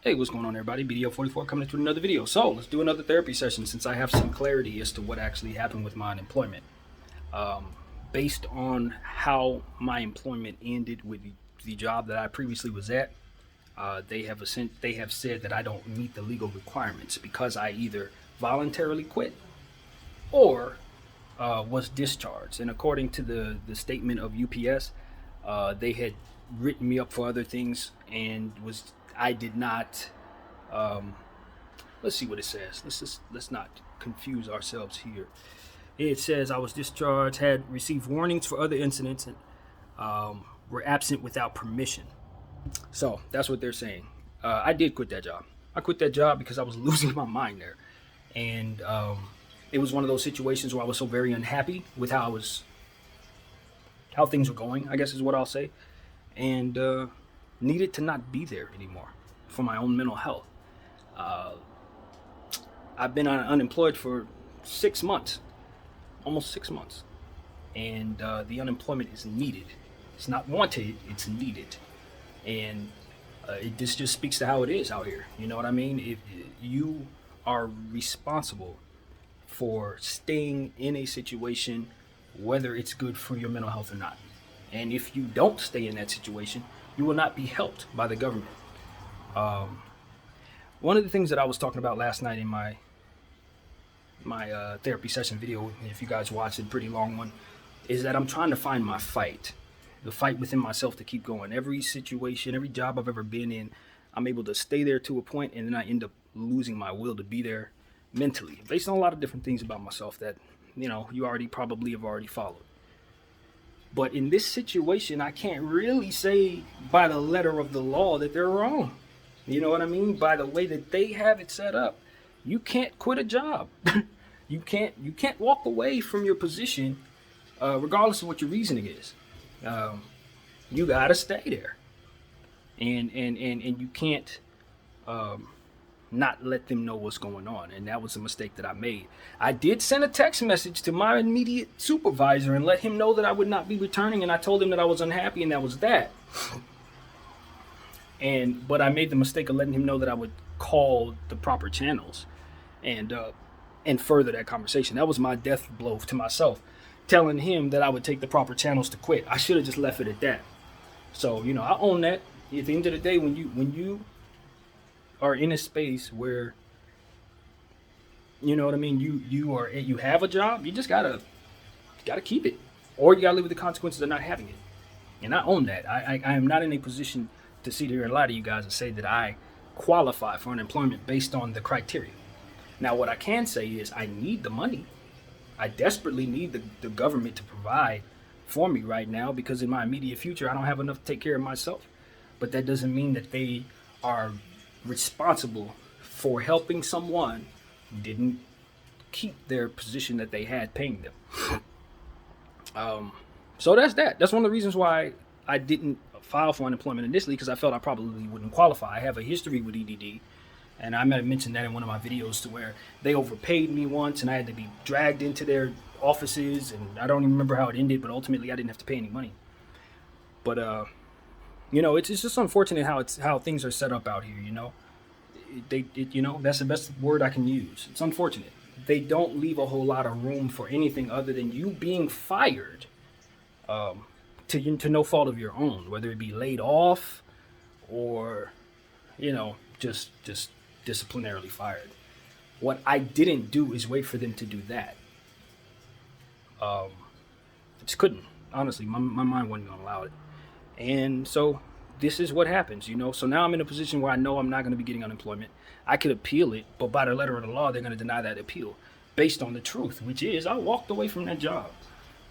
Hey, what's going on, everybody? BDF 44 coming into another video. So let's do another therapy session since I have some clarity as to what actually happened with my unemployment. Based on how my employment ended with the job that I previously was at, they have said that I don't meet the legal requirements because I either voluntarily quit or was discharged. And according to the statement of UPS, they had written me up for other things and was I did not. Um, let's see what it says. Let's not confuse ourselves here. It says I was discharged, had received warnings for other incidents, and were absent without permission. So that's what they're saying. I did quit that job. I quit that job because I was losing my mind there, and it was one of those situations where I was so very unhappy with how things were going, I guess is what I'll say, and needed to not be there anymore for my own mental health. Uh, I've been unemployed for 6 months, almost 6 months, and the unemployment is needed. It's not wanted; it's needed, and this just speaks to how it is out here. You know what I mean? If you are responsible for staying in a situation, whether it's good for your mental health or not, and if you don't stay in that situation, you will not be helped by the government. Um, One of the things that I was talking about last night in my therapy session video, if you guys watched it, pretty long one, is that I'm trying to find my fight, the fight within myself to keep going. Every situation, every job I've ever been in, I'm able to stay there to a point, and then I end up losing my will to be there mentally, based on a lot of different things about myself that you already probably have already followed. But in this situation, I can't really say by the letter of the law that they're wrong. You know what I mean? By the way that they have it set up, you can't quit a job. You can't walk away from your position, regardless of what your reasoning is. Um, you gotta stay there, and you can't um, not let them know what's going on. And that was a mistake that I made. I did send a text message to my immediate supervisor and let him know that I would not be returning, and I told him that I was unhappy, and that was that. But I made the mistake of letting him know that I would call the proper channels and further that conversation. That was my death blow to myself, telling him that I would take the proper channels to quit. I should have just left it at that. So I own that. At the end of the day, when you are in a space where you know what I mean, you have a job, you just gotta keep it, or you gotta live with the consequences of not having it. And I own that. I am not in a position to sit here and lie to you guys and say that I qualify for unemployment based on the criteria. Now, what I can say is I need the money. I desperately need the government to provide for me right now because in my immediate future, I don't have enough to take care of myself. But that doesn't mean that they are responsible for helping someone who didn't keep their position that they had paying them. So that's that. That's one of the reasons why I didn't file for unemployment initially, because I felt I probably wouldn't qualify. I have a history with EDD, and I might have mentioned that in one of my videos to where they overpaid me once and I had to be dragged into their offices, and I don't even remember how it ended, but ultimately I didn't have to pay any money. But it's just unfortunate how things are set up out here. That's the best word I can use. It's unfortunate. They don't leave a whole lot of room for anything other than you being fired, to no fault of your own, whether it be laid off or just disciplinarily fired. What I didn't do is wait for them to do that. I just couldn't. Honestly, my mind wasn't gonna allow it. And so this is what happens. So now I'm in a position where I know I'm not going to be getting unemployment. I could appeal it, but by the letter of the law, they're going to deny that appeal based on the truth, which is I walked away from that job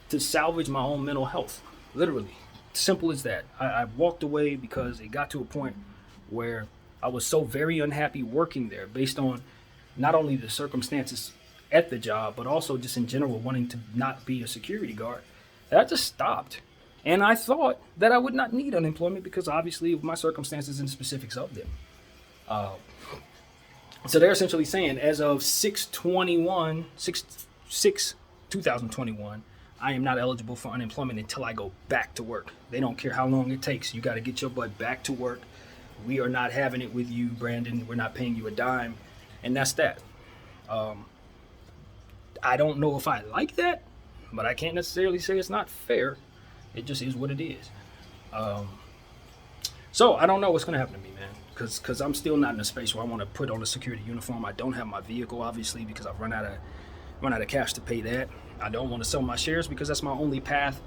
to salvage my own mental health. Literally. Simple as that. I walked away because it got to a point where I was so very unhappy working there based on not only the circumstances at the job, but also just in general wanting to not be a security guard, that I just stopped. And I thought that I would not need unemployment because obviously of my circumstances and the specifics of them. So they're essentially saying as of 6/2021, I am not eligible for unemployment until I go back to work. They don't care how long it takes. You got to get your butt back to work We are not having it with you, Brandon. We're not paying you a dime. And that's that. I don't know if I like that, but I can't necessarily say it's not fair. It just is what it is. So I don't know what's going to happen to me, man, because I'm still not in a space where I want to put on a security uniform. I don't have my vehicle, obviously, because I've run out of cash to pay that. I don't want to sell my shares because that's my only path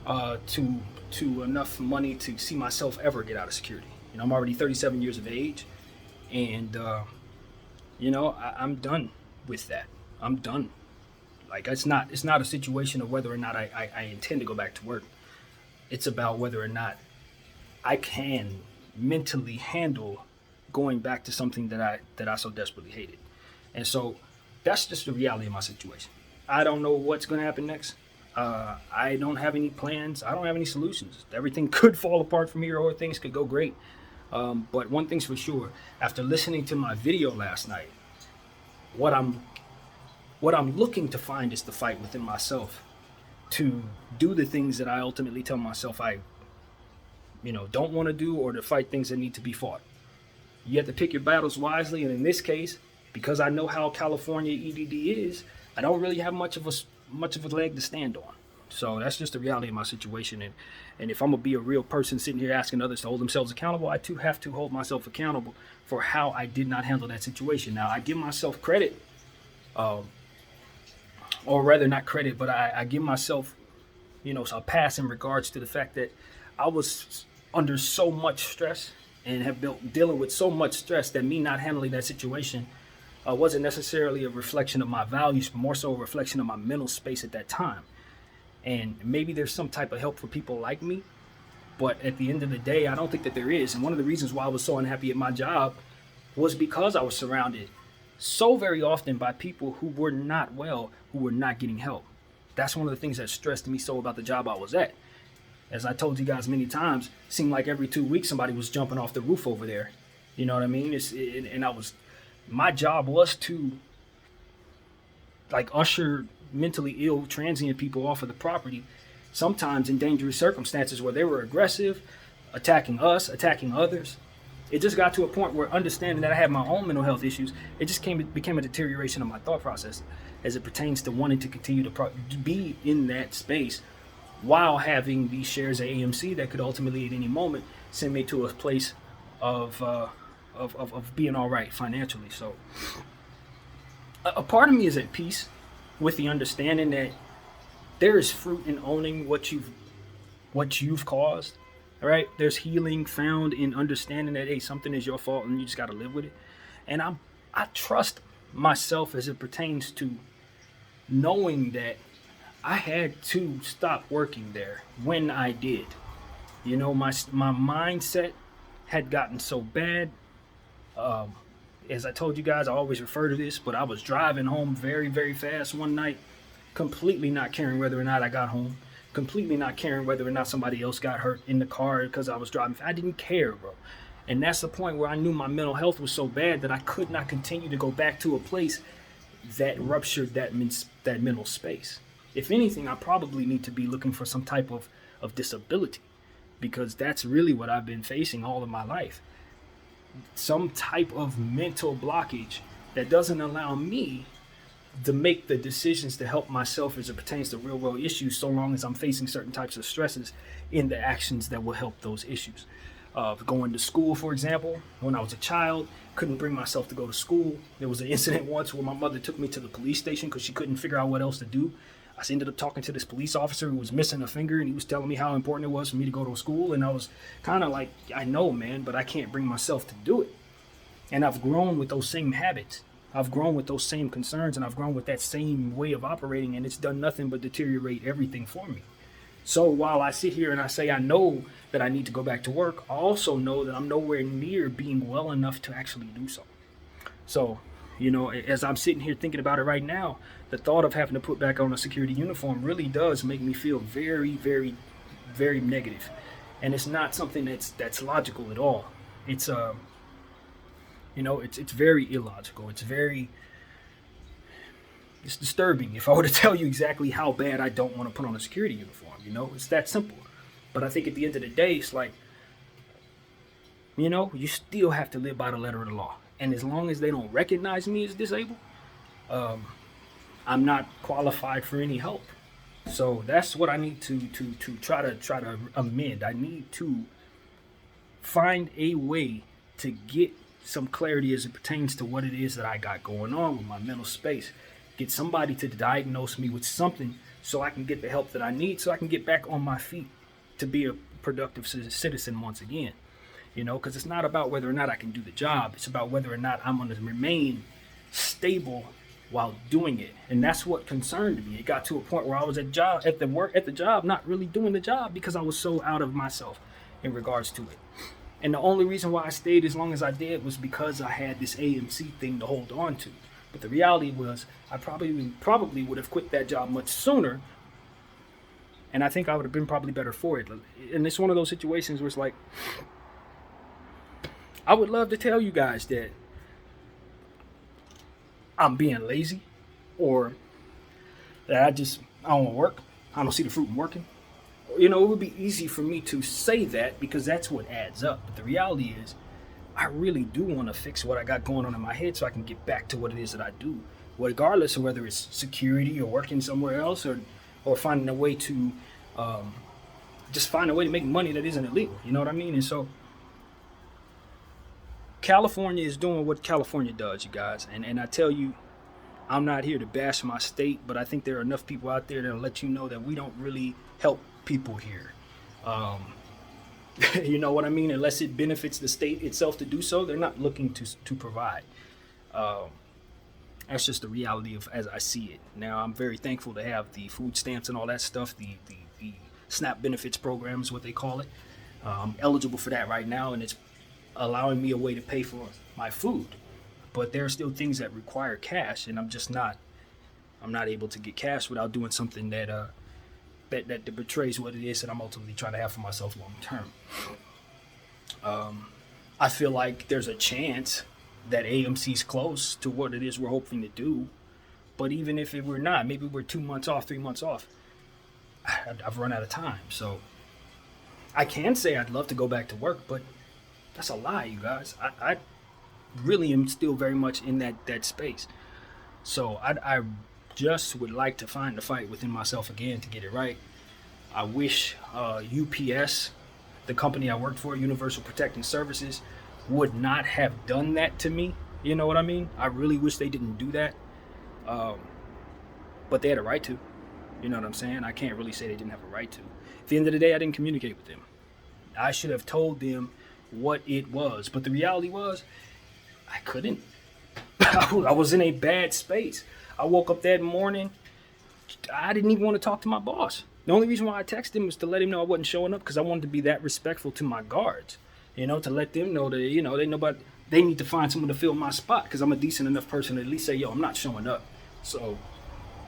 to enough money to see myself ever get out of security. I'm already 37 years of age, and I'm done with that. I'm done. Like, it's not a situation of whether or not I intend to go back to work. It's about whether or not I can mentally handle going back to something that I so desperately hated. And so that's just the reality of my situation. I don't know what's going to happen next. I don't have any plans. I don't have any solutions. Everything could fall apart from here, or things could go great. But one thing's for sure, after listening to my video last night, what I'm looking to find is the fight within myself to do the things that I ultimately tell myself I don't want to do, or to fight things that need to be fought. You have to pick your battles wisely, and in this case, because I know how California EDD is, I don't really have much of a leg to stand on. So that's just the reality of my situation, and if I'm gonna be a real person sitting here asking others to hold themselves accountable, I too have to hold myself accountable for how I did not handle that situation. Now, I give myself credit, or rather not credit, but I give myself, a pass in regards to the fact that I was under so much stress and have dealing with so much stress that me not handling that situation wasn't necessarily a reflection of my values, but more so a reflection of my mental space at that time. And maybe there's some type of help for people like me, but at the end of the day, I don't think that there is. And one of the reasons why I was so unhappy at my job was because I was surrounded so very often by people who were not well, who were not getting help. That's one of the things that stressed me so about the job I was at. As I told you guys many times, it seemed like every 2 weeks somebody was jumping off the roof over there. You know what I mean? My job was to usher mentally ill transient people off of the property, sometimes in dangerous circumstances where they were aggressive, attacking us, attacking others. It just got to a point where, understanding that I had my own mental health issues, it just became a deterioration of my thought process as it pertains to wanting to continue to be in that space while having these shares at AMC that could ultimately at any moment send me to a place of being all right financially. So a part of me is at peace with the understanding that there is fruit in owning what you've caused. All right, there's healing found in understanding that, hey, something is your fault and you just got to live with it. And I trust myself as it pertains to knowing that I had to stop working there when I did. My mindset had gotten so bad. As I told you guys, I always refer to this, but I was driving home very, very fast one night, completely not caring whether or not I got home. Completely not caring whether or not somebody else got hurt in the car because I was driving. I didn't care, bro. And that's the point where I knew my mental health was so bad that I could not continue to go back to a place that ruptured that mental space. If anything, I probably need to be looking for some type of disability, because that's really what I've been facing all of my life. Some type of mental blockage that doesn't allow me to make the decisions to help myself as it pertains to real world issues, so long as I'm facing certain types of stresses in the actions that will help those issues. Going to school, for example, when I was a child, couldn't bring myself to go to school. There was an incident once where my mother took me to the police station because she couldn't figure out what else to do. I ended up talking to this police officer who was missing a finger, and he was telling me how important it was for me to go to school. And I was kind of like, I know, man, but I can't bring myself to do it. And I've grown with those same habits. I've grown with those same concerns, and I've grown with that same way of operating, and it's done nothing but deteriorate everything for me. So while I sit here and I say I know that I need to go back to work, I also know that I'm nowhere near being well enough to actually do so. So, as I'm sitting here thinking about it right now, the thought of having to put back on a security uniform really does make me feel very, very, very negative. And it's not something that's logical at all. It's it's very illogical. It's disturbing if I were to tell you exactly how bad I don't want to put on a security uniform. It's that simple. But I think at the end of the day, it's like, You know, you still have to live by the letter of the law. And as long as they don't recognize me as disabled, I'm not qualified for any help. So that's what I need to try to amend. I need to find a way to get some clarity as it pertains to what it is that I got going on with my mental space. Get somebody to diagnose me with something so I can get the help that I need, so I can get back on my feet to be a productive citizen once again. You know, because it's not about whether or not I can do the job. It's about whether or not I'm going to remain stable while doing it. And that's what concerned me. It got to a point where I was at the job, not really doing the job because I was so out of myself in regards to it. And the only reason why I stayed as long as I did was because I had this AMC thing to hold on to. But the reality was I probably would have quit that job much sooner. And I think I would have been probably better for it. And it's one of those situations where it's like, I would love to tell you guys that I'm being lazy or that I don't want to work. I don't see the fruit in working. You know, it would be easy for me to say that because that's what adds up. But the reality is, I really do want to fix what I got going on in my head so I can get back to what it is that I do, regardless of whether it's security or working somewhere else or finding a way to just find a way to make money that isn't illegal. You know what I mean? And so California is doing what California does, you guys. And I tell you, I'm not here to bash my state, but I think there are enough people out there that'll let you know that we don't really help people here. You know what I mean? Unless it benefits the state itself to do so, they're not looking to provide. That's just the reality of as I see it. Now, I'm very thankful to have the food stamps and all that stuff, the SNAP benefits program is what they call it. I'm eligible for that right now, and it's allowing me a way to pay for my food. But there are still things that require cash, and I'm not able to get cash without doing something that betrays what it is that I'm ultimately trying to have for myself long term. I feel like there's a chance that AMC's close to what it is we're hoping to do. But even if we're not, maybe we're 2 months off, 3 months off, I've run out of time. So I can say I'd love to go back to work, but that's a lie, you guys. I really am still very much in that space. So I just would like to find the fight within myself again to get it right. I wish UPS, the company I worked for, Universal Protecting Services, would not have done that to me. You know what I mean? I really wish they didn't do that. But they had a right to. You know what I'm saying? I can't really say they didn't have a right to. At the end of the day, I didn't communicate with them. I should have told them what it was. But the reality was, I couldn't. I was in a bad space. I woke up that morning, I didn't even want to talk to my boss. The only reason why I texted him was to let him know I wasn't showing up because I wanted to be that respectful to my guards. You know, to let them know that, you know, they need to find someone to fill my spot because I'm a decent enough person to at least say, yo, I'm not showing up. So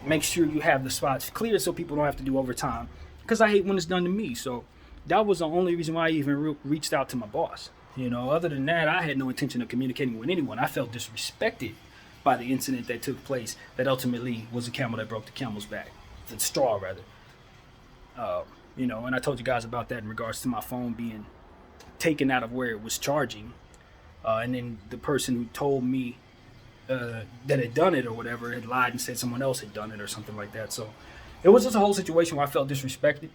make sure you have the spots clear so people don't have to do overtime because I hate when it's done to me. So that was the only reason why I even reached out to my boss. You know, other than that, I had no intention of communicating with anyone. I felt disrespected by the incident that took place that ultimately was the camel that broke the camel's back. The straw, rather. You know, and I told you guys about that in regards to my phone being taken out of where it was charging. And then the person who told me that had done it or whatever had lied and said someone else had done it or something like that. So it was just a whole situation where I felt disrespected.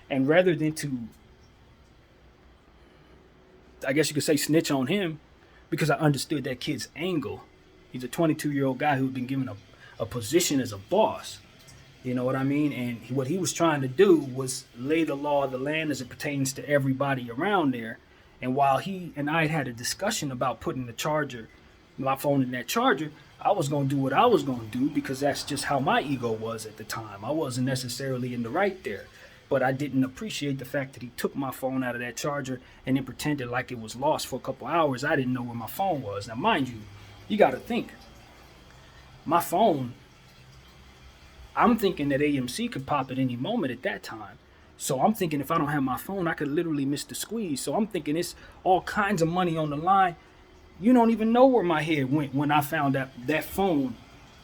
And rather than to, I guess you could say, snitch on him, because I understood that kid's angle. He's a 22-year-old guy who'd been given a position as a boss. You know what I mean? And what he was trying to do was lay the law of the land as it pertains to everybody around there. And while he and I had a discussion about putting my phone in that charger, I was going to do what I was going to do because that's just how my ego was at the time. I wasn't necessarily in the right there. But I didn't appreciate the fact that he took my phone out of that charger and then pretended like it was lost for a couple hours. I didn't know where my phone was. Now, mind you, you got to think. My phone, I'm thinking that AMC could pop at any moment at that time. So I'm thinking if I don't have my phone, I could literally miss the squeeze. So I'm thinking it's all kinds of money on the line. You don't even know where my head went when I found that phone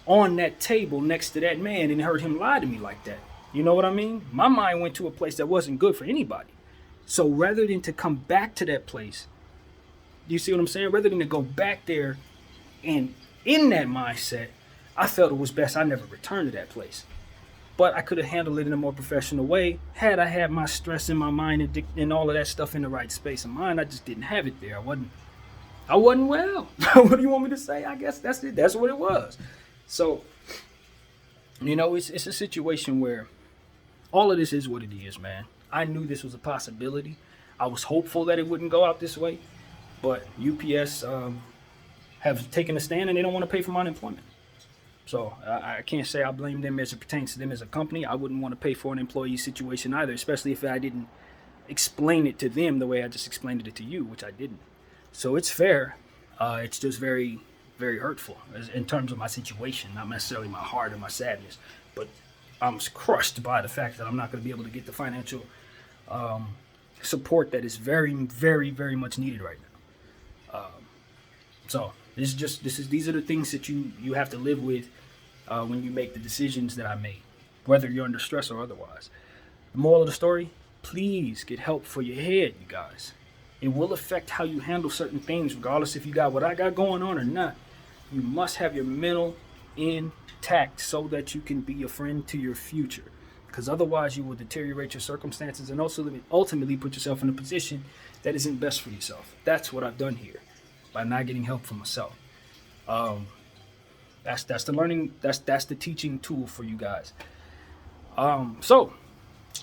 on that table next to that man and heard him lie to me like that. You know what I mean? My mind went to a place that wasn't good for anybody. So rather than to come back to that place You see what I'm saying? Rather than to go back there and in that mindset, I felt it was best I never returned to that place. But I could have handled it in a more professional way had I had my stress in my mind and all of that stuff in the right space of mind. I just didn't have it there. I wasn't well. What do you want me to say? I guess that's it. That's what it was. So, it's a situation where all of this is what it is, man. I knew this was a possibility. I was hopeful that it wouldn't go out this way, but UPS have taken a stand and they don't want to pay for my unemployment. So I can't say I blame them as it pertains to them as a company. I wouldn't want to pay for an employee situation either, especially if I didn't explain it to them the way I just explained it to you, which I didn't. So it's fair. It's just very, very hurtful in terms of my situation, not necessarily my heart or my sadness, but I'm crushed by the fact that I'm not going to be able to get the financial support that is very, very, very much needed right now. So these are the things that you have to live with when you make the decisions that I made, whether you're under stress or otherwise. The moral of the story: please get help for your head, you guys. It will affect how you handle certain things, regardless if you got what I got going on or not. You must have your mental intact so that you can be a friend to your future, because otherwise you will deteriorate your circumstances and also ultimately put yourself in a position that isn't best for yourself. That's what I've done here by not getting help for myself. That's the learning, that's the teaching tool for you guys. So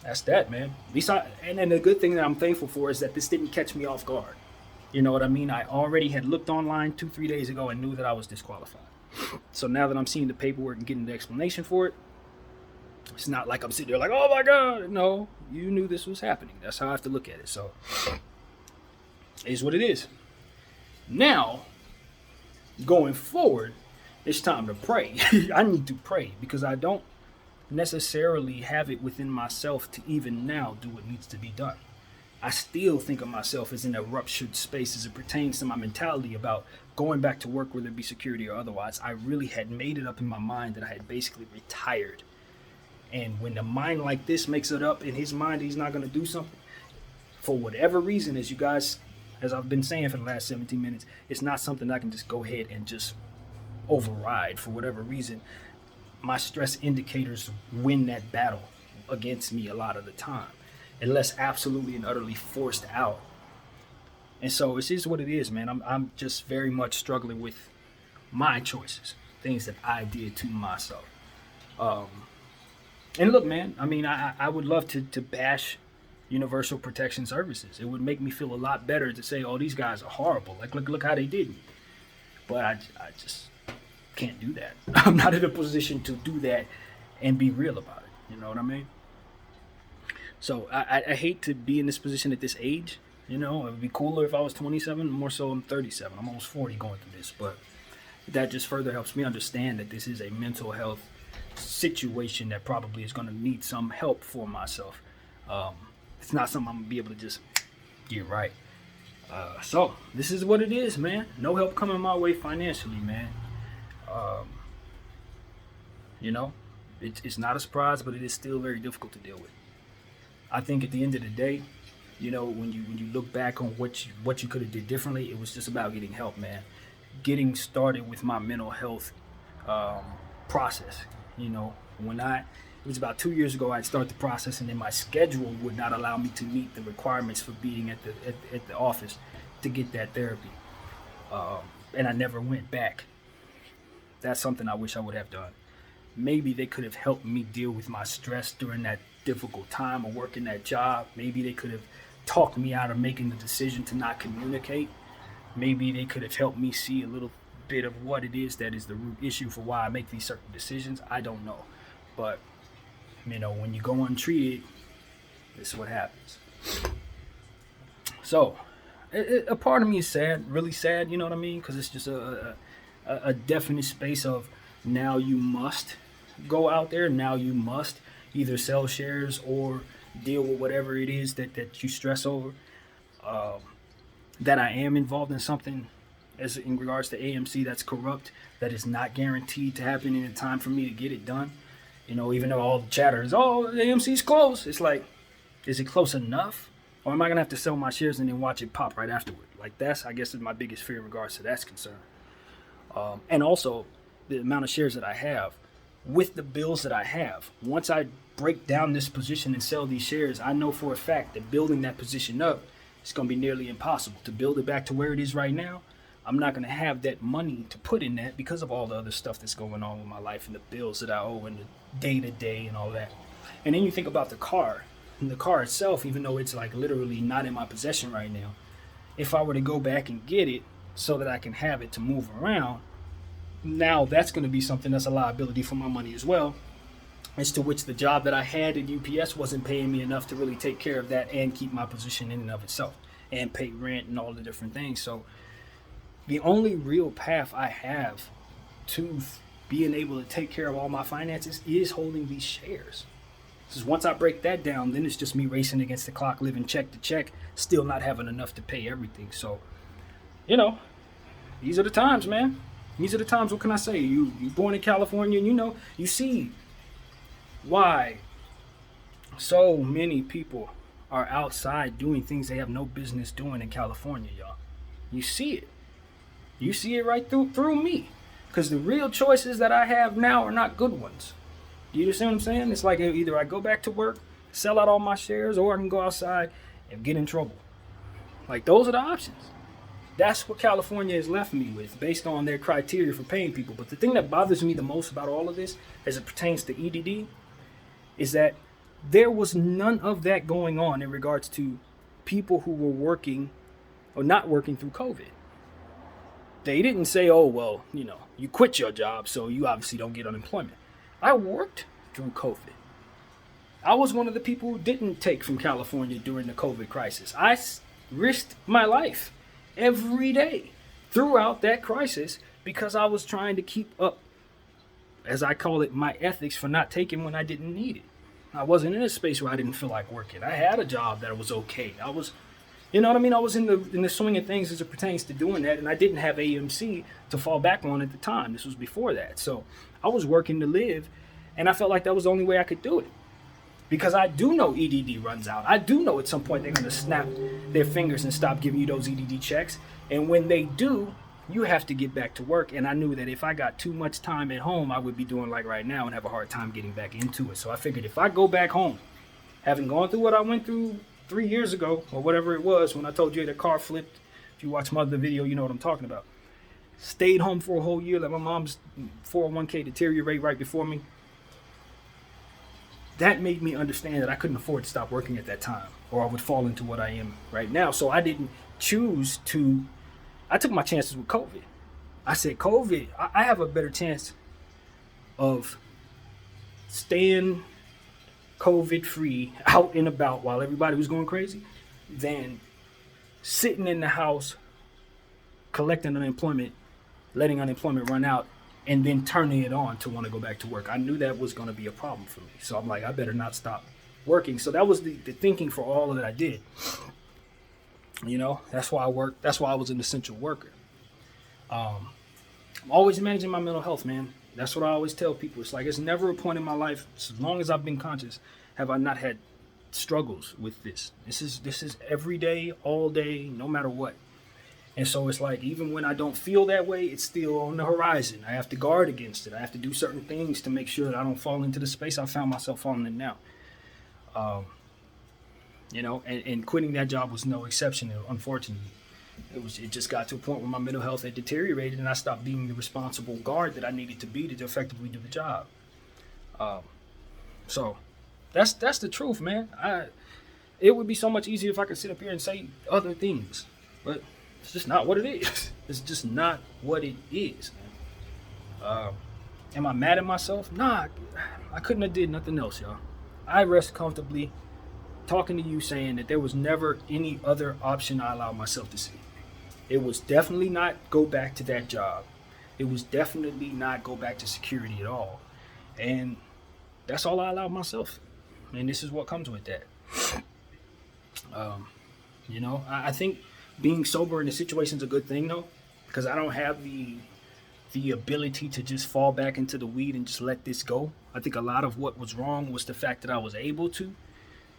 that's that, man. At least and the good thing that I'm thankful for is that this didn't catch me off guard. You know what I mean? I already had looked online 2-3 days ago and knew that I was disqualified. So now that I'm seeing the paperwork and getting the explanation for it, it's not like I'm sitting there like, oh my God. No, you knew this was happening. That's how I have to look at it. So it is what it is. Now, going forward, it's time to pray. I need to pray because I don't necessarily have it within myself to even now do what needs to be done. I still think of myself as in a ruptured space as it pertains to my mentality about going back to work, whether it be security or otherwise. I really had made it up in my mind that I had basically retired. And when a mind like this makes it up in his mind, he's not going to do something. For whatever reason, as you guys, as I've been saying for the last 17 minutes, it's not something I can just go ahead and just override. For whatever reason, my stress indicators win that battle against me a lot of the time, unless absolutely and utterly forced out. And so it is what it is, man. I'm just very much struggling with my choices, things that I did to myself. And look, man, I mean, I would love to bash Universal Protection Services. It would make me feel a lot better to say, oh, these guys are horrible. Like, look how they did me. But I just can't do that. I'm not in a position to do that and be real about it. You know what I mean? So I hate to be in this position at this age. You know, it would be cooler if I was 27. More so, I'm 37. I'm almost 40 going through this. But that just further helps me understand that this is a mental health situation that probably is going to need some help for myself. It's not something I'm going to be able to just get right. So this is what it is, man. No help coming my way financially, man. You know, it's not a surprise, but it is still very difficult to deal with. I think at the end of the day, you know, when you look back on what you could have did differently, it was just about getting help, man. Getting started with my mental health process. You know, it was about 2 years ago I'd start the process, and then my schedule would not allow me to meet the requirements for being at the office to get that therapy. And I never went back. That's something I wish I would have done. Maybe they could have helped me deal with my stress during that difficult time of working that job. Maybe they could have talked me out of making the decision to not communicate. Maybe they could have helped me see a little bit of what it is that is the root issue for why I make these certain decisions. I don't know. But, you know, when you go untreated, this is what happens. So, a part of me is sad, really sad, you know what I mean? Because it's just a definite space of now you must go out there. Now you must either sell shares or deal with whatever it is that you stress over. That I am involved in something as in regards to AMC that's corrupt, that is not guaranteed to happen in a time for me to get it done. You know, even though all the chatter is, oh, AMC's close. It's like, is it close enough? Or am I going to have to sell my shares and then watch it pop right afterward? Like that's, I guess, is my biggest fear in regards to that's concerned. And also the amount of shares that I have with the bills that I have. Once I break down this position and sell these shares, I know for a fact that building that position up is going to be nearly impossible. To build it back to where it is right now, I'm not going to have that money to put in that because of all the other stuff that's going on with my life and the bills that I owe and the day to day and all that. And then you think about the car. And the car itself, even though it's like literally not in my possession right now, if I were to go back and get it so that I can have it to move around, now that's going to be something that's a liability for my money as well, as to which the job that I had at UPS wasn't paying me enough to really take care of that and keep my position in and of itself and pay rent and all the different things. So the only real path I have to being able to take care of all my finances is holding these shares. Because once I break that down, then it's just me racing against the clock, living check to check, still not having enough to pay everything. So, you know, these are the times, man. These are the times. What can I say? You born in California, and you know, you see why so many people are outside doing things they have no business doing in California, y'all. You see it. You see it right through me. Because the real choices that I have now are not good ones. You understand what I'm saying? It's like either I go back to work, sell out all my shares, or I can go outside and get in trouble. Like, those are the options. That's what California has left me with based on their criteria for paying people. But the thing that bothers me the most about all of this as it pertains to EDD is that there was none of that going on in regards to people who were working or not working through COVID. They didn't say, oh, well, you know, you quit your job, so you obviously don't get unemployment. I worked through COVID. I was one of the people who didn't take from California during the COVID crisis. I risked my life every day throughout that crisis because I was trying to keep up, as I call it, my ethics for not taking when I didn't need it. I wasn't in a space where I didn't feel like working. I had a job that was okay. I was, you know what I mean? I was in the swing of things as it pertains to doing that, and I didn't have AMC to fall back on at the time. This was before that. So I was working to live, and I felt like that was the only way I could do it. Because I do know EDD runs out. I do know at some point they're going to snap their fingers and stop giving you those EDD checks. And when they do, you have to get back to work. And I knew that if I got too much time at home, I would be doing like right now and have a hard time getting back into it. So I figured if I go back home, having gone through what I went through 3 years ago, or whatever it was, when I told you the car flipped, if you watch my other video, you know what I'm talking about. Stayed home for a whole year, let my mom's 401k deteriorate right before me. That made me understand that I couldn't afford to stop working at that time, or I would fall into what I am right now. So I didn't choose to, I took my chances with COVID. I said, COVID, I have a better chance of staying COVID free out and about while everybody was going crazy than sitting in the house, collecting unemployment, letting unemployment run out, and then turning it on to want to go back to work. I knew that was going to be a problem for me. So I'm like, I better not stop working. So that was the thinking for all that I did. You know, that's why I worked. That's why I was an essential worker. I'm always managing my mental health, man. That's what I always tell people. It's like, it's never a point in my life, as long as I've been conscious, have I not had struggles with this. This is every day, all day, no matter what. And so it's like, even when I don't feel that way, it's still on the horizon. I have to guard against it. I have to do certain things to make sure that I don't fall into the space I found myself falling in now. You know, and quitting that job was no exception, unfortunately. It just got to a point where my mental health had deteriorated and I stopped being the responsible guard that I needed to be to effectively do the job. So that's the truth, man. It would be so much easier if I could sit up here and say other things, but it's just not what it is. It's just not what it is, man. Am I mad at myself? Nah, I couldn't have did nothing else, y'all. I rest comfortably talking to you saying that there was never any other option I allowed myself to see. It was definitely not go back to that job. It was definitely not go back to security at all. And that's all I allowed myself. And this is what comes with that. You know, I think being sober in the situation is a good thing, though, because I don't have the ability to just fall back into the weed and just let this go. I think a lot of what was wrong was the fact that I was able to.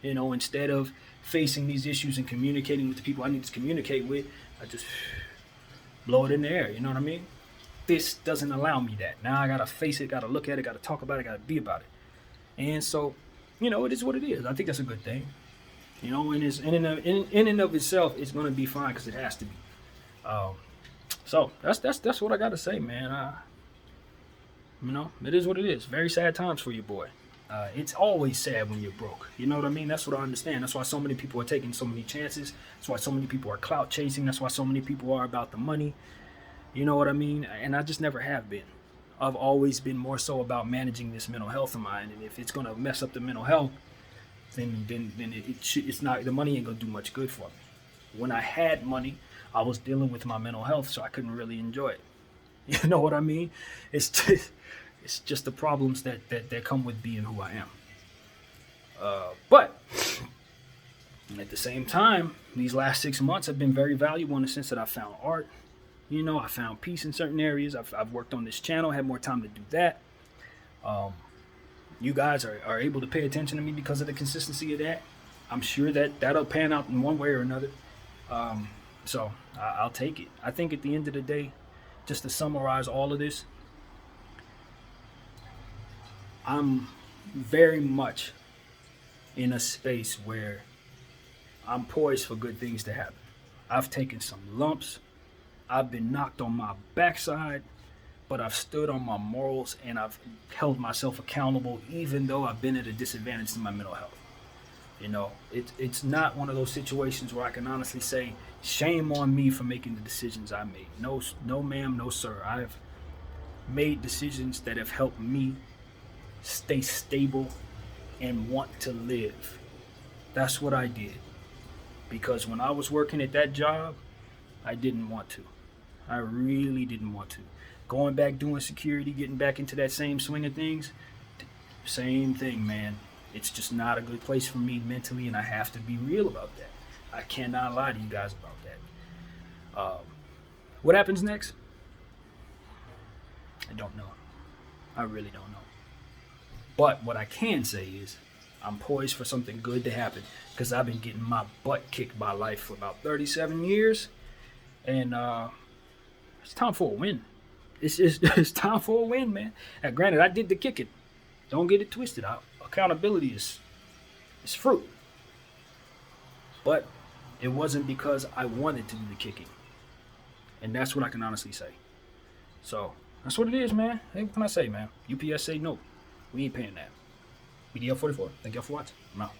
Instead of facing these issues and communicating with the people I need to communicate with, I just blow it in the air. You know what I mean? This doesn't allow me that. Now I gotta face it, gotta look at it, gotta talk about it, gotta be about it. And so, it is what it is. I think that's a good thing. And it's in and of itself, it's gonna be fine because it has to be. So that's what I gotta say, man. It is what it is. Very sad times for your boy. It's always sad when you're broke. You know what I mean? That's what I understand. That's why so many people are taking so many chances. That's why so many people are clout chasing. That's why so many people are about the money. You know what I mean? And I just never have been. I've always been more so about managing this mental health of mine. And if it's gonna mess up the mental health, then it's not, the money ain't gonna do much good for me. When I had money, I was dealing with my mental health, so I couldn't really enjoy it. You know what I mean? It's just the problems that come with being who I am. But at the same time, these last 6 months have been very valuable in the sense that I found art. I found peace in certain areas. I've worked on this channel, had more time to do that. You guys are able to pay attention to me because of the consistency of that. I'm sure that'll pan out in one way or another. So I'll take it. I think at the end of the day, just to summarize all of this, I'm very much in a space where I'm poised for good things to happen. I've taken some lumps. I've been knocked on my backside, but I've stood on my morals and I've held myself accountable, even though I've been at a disadvantage to my mental health. It's not one of those situations where I can honestly say, shame on me for making the decisions I made. No ma'am, no sir. I've made decisions that have helped me stay stable and want to live. That's what I did. Because when I was working at that job, I didn't want to. I really didn't want to. Going back doing security, getting back into that same swing of things, same thing, man. It's just not a good place for me mentally, and I have to be real about that. I cannot lie to you guys about that. What happens next? I don't know. I really don't know. But what I can say is I'm poised for something good to happen because I've been getting my butt kicked by life for about 37 years. And it's time for a win. It's time for a win, man. And granted, I did the kicking. Don't get it twisted. Accountability is fruit. But it wasn't because I wanted to do the kicking. And that's what I can honestly say. So that's what it is, man. Hey, what can I say, man? UPS say no. We ain't paying that. BDF 44. Thank y'all for watching. I'm out.